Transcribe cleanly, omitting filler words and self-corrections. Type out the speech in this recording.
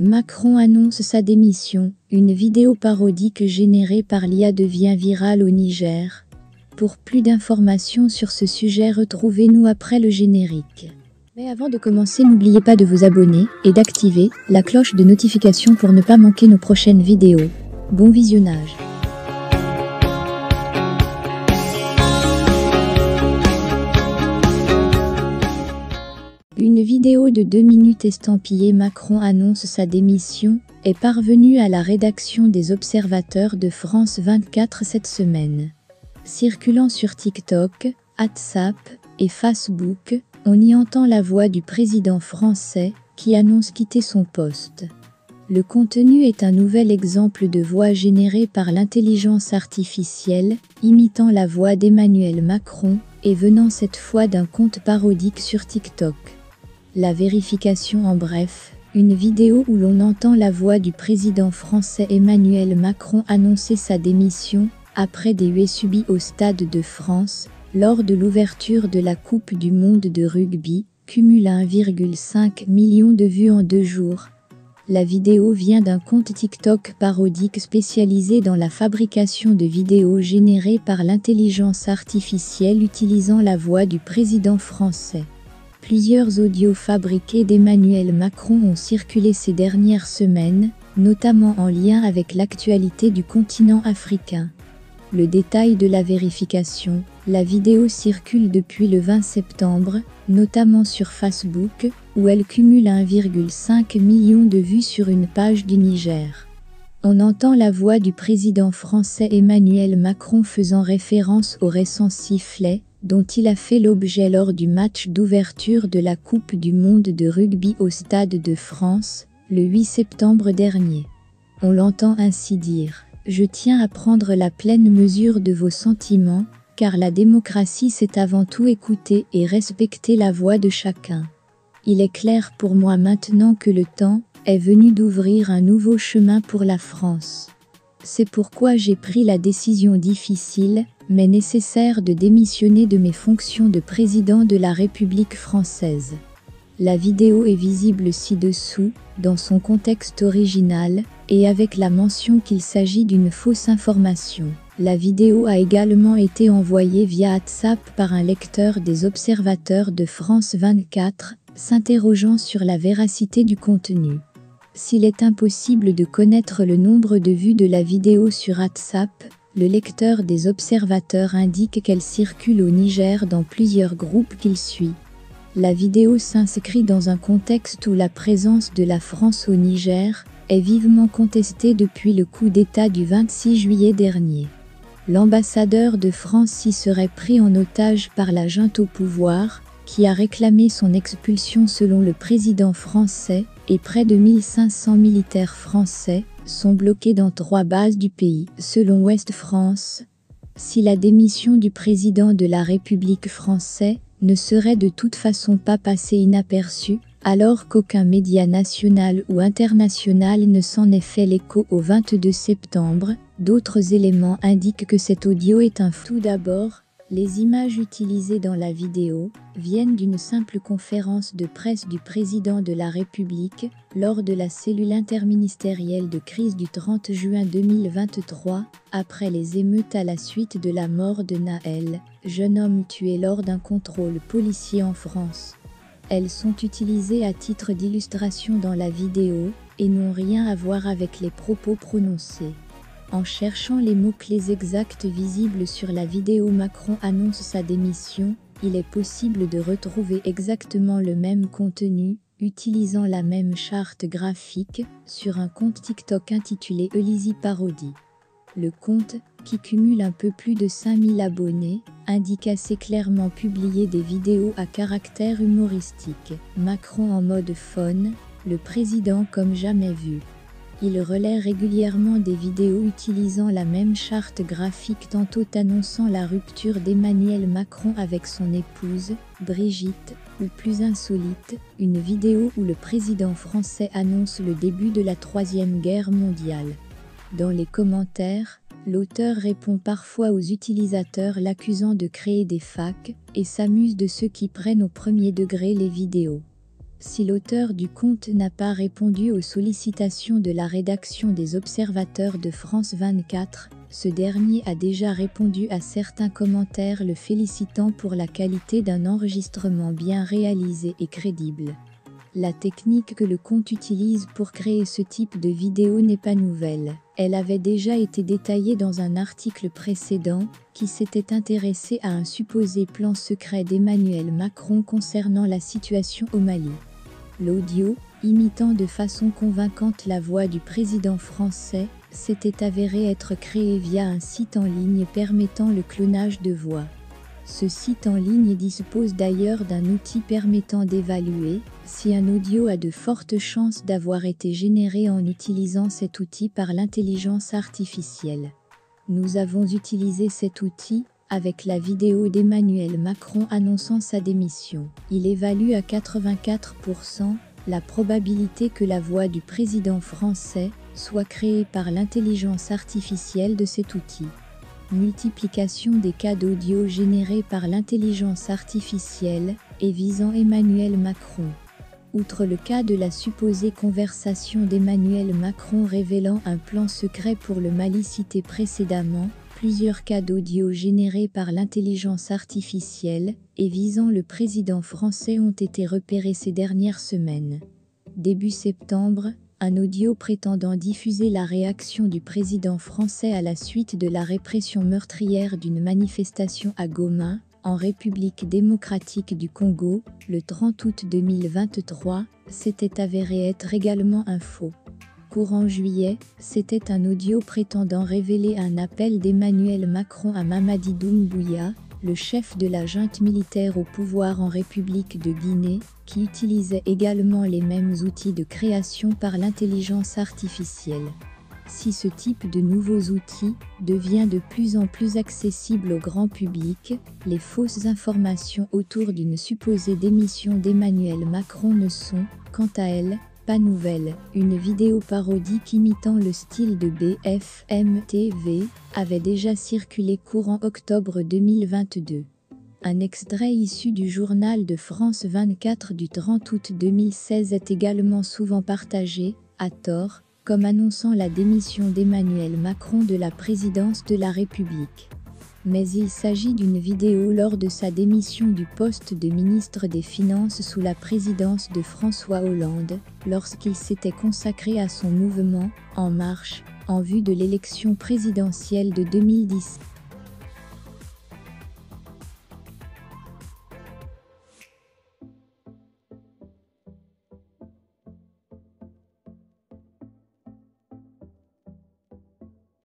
Macron annonce sa démission. Une vidéo parodique générée par l'IA devient virale au Niger. Pour plus d'informations sur ce sujet, retrouvez-nous après le générique. Mais avant de commencer, n'oubliez pas de vous abonner et d'activer la cloche de notification pour ne pas manquer nos prochaines vidéos. Bon visionnage. Une vidéo de 2 minutes estampillée Macron annonce sa démission est parvenue à la rédaction des Observateurs de France 24 cette semaine. Circulant sur TikTok, WhatsApp et Facebook, on y entend la voix du président français qui annonce quitter son poste. Le contenu est un nouvel exemple de voix générée par l'intelligence artificielle, imitant la voix d'Emmanuel Macron et venant cette fois d'un compte parodique sur TikTok. La vérification en bref, une vidéo où l'on entend la voix du président français Emmanuel Macron annoncer sa démission après des huées subies au Stade de France lors de l'ouverture de la Coupe du monde de rugby, cumule 1,5 million de vues en 2 jours. La vidéo vient d'un compte TikTok parodique spécialisé dans la fabrication de vidéos générées par l'intelligence artificielle utilisant la voix du président français. Plusieurs audios fabriqués d'Emmanuel Macron ont circulé ces dernières semaines, notamment en lien avec l'actualité du continent africain. Le détail de la vérification, la vidéo circule depuis le 20 septembre, notamment sur Facebook, où elle cumule 1,5 million de vues sur une page du Niger. On entend la voix du président français Emmanuel Macron faisant référence au récent sifflet, dont il a fait l'objet lors du match d'ouverture de la Coupe du monde de rugby au Stade de France, le 8 septembre dernier. On l'entend ainsi dire « Je tiens à prendre la pleine mesure de vos sentiments, car la démocratie c'est avant tout écouter et respecter la voix de chacun. Il est clair pour moi maintenant que le temps est venu d'ouvrir un nouveau chemin pour la France. C'est pourquoi j'ai pris la décision difficile, mais nécessaire de démissionner de mes fonctions de président de la République française. » La vidéo est visible ci-dessous, dans son contexte original, et avec la mention qu'il s'agit d'une fausse information. La vidéo a également été envoyée via WhatsApp par un lecteur des Observateurs de France 24, s'interrogeant sur la véracité du contenu. S'il est impossible de connaître le nombre de vues de la vidéo sur WhatsApp, le lecteur des Observateurs indique qu'elle circule au Niger dans plusieurs groupes qu'il suit. La vidéo s'inscrit dans un contexte où la présence de la France au Niger est vivement contestée depuis le coup d'État du 26 juillet dernier. L'ambassadeur de France y serait pris en otage par la junte au pouvoir, qui a réclamé son expulsion selon le président français, et près de 1500 militaires français sont bloqués dans 3 bases du pays, selon Ouest France. Si la démission du président de la République française ne serait de toute façon pas passée inaperçue, alors qu'aucun média national ou international ne s'en est fait l'écho au 22 septembre, d'autres éléments indiquent que cet audio est un faux. Tout d'abord, les images utilisées dans la vidéo viennent d'une simple conférence de presse du président de la République lors de la cellule interministérielle de crise du 30 juin 2023, après les émeutes à la suite de la mort de Naël, jeune homme tué lors d'un contrôle policier en France. Elles sont utilisées à titre d'illustration dans la vidéo et n'ont rien à voir avec les propos prononcés. En cherchant les mots-clés exacts visibles sur la vidéo Macron annonce sa démission, il est possible de retrouver exactement le même contenu, utilisant la même charte graphique, sur un compte TikTok intitulé Elizy Parodie. Le compte, qui cumule un peu plus de 5000 abonnés, indique assez clairement publier des vidéos à caractère humoristique. Macron en mode fun, le président comme jamais vu. Il relaie régulièrement des vidéos utilisant la même charte graphique, tantôt annonçant la rupture d'Emmanuel Macron avec son épouse, Brigitte, ou plus insolite, une vidéo où le président français annonce le début de la Troisième Guerre mondiale. Dans les commentaires, l'auteur répond parfois aux utilisateurs l'accusant de créer des fakes et s'amuse de ceux qui prennent au premier degré les vidéos. Si l'auteur du compte n'a pas répondu aux sollicitations de la rédaction des Observateurs de France 24, ce dernier a déjà répondu à certains commentaires le félicitant pour la qualité d'un enregistrement bien réalisé et crédible. La technique que le compte utilise pour créer ce type de vidéo n'est pas nouvelle. Elle avait déjà été détaillée dans un article précédent, qui s'était intéressé à un supposé plan secret d'Emmanuel Macron concernant la situation au Mali. L'audio, imitant de façon convaincante la voix du président français, s'était avéré être créé via un site en ligne permettant le clonage de voix. Ce site en ligne dispose d'ailleurs d'un outil permettant d'évaluer si un audio a de fortes chances d'avoir été généré en utilisant cet outil par l'intelligence artificielle. Nous avons utilisé cet outil avec la vidéo d'Emmanuel Macron annonçant sa démission. Il évalue à 84% la probabilité que la voix du président français soit créée par l'intelligence artificielle de cet outil. Multiplication des cas d'audio générés par l'intelligence artificielle et visant Emmanuel Macron. Outre le cas de la supposée conversation d'Emmanuel Macron révélant un plan secret pour le Mali cité précédemment, plusieurs cas d'audio générés par l'intelligence artificielle et visant le président français ont été repérés ces dernières semaines. Début septembre, un audio prétendant diffuser la réaction du président français à la suite de la répression meurtrière d'une manifestation à Goma, en République démocratique du Congo, le 30 août 2023, s'était avéré être également un faux. Courant juillet, c'était un audio prétendant révéler un appel d'Emmanuel Macron à Mamadi Doumbouya, le chef de la junte militaire au pouvoir en République de Guinée, qui utilisait également les mêmes outils de création par l'intelligence artificielle. Si ce type de nouveaux outils devient de plus en plus accessible au grand public, les fausses informations autour d'une supposée démission d'Emmanuel Macron ne sont, quant à elles, pas nouvelles. Une vidéo parodique imitant le style de BFM TV avait déjà circulé courant octobre 2022. Un extrait issu du journal de France 24 du 30 août 2016 est également souvent partagé, à tort, comme annonçant la démission d'Emmanuel Macron de la présidence de la République. Mais il s'agit d'une vidéo lors de sa démission du poste de ministre des Finances sous la présidence de François Hollande, lorsqu'il s'était consacré à son mouvement « En Marche », en vue de l'élection présidentielle de 2010.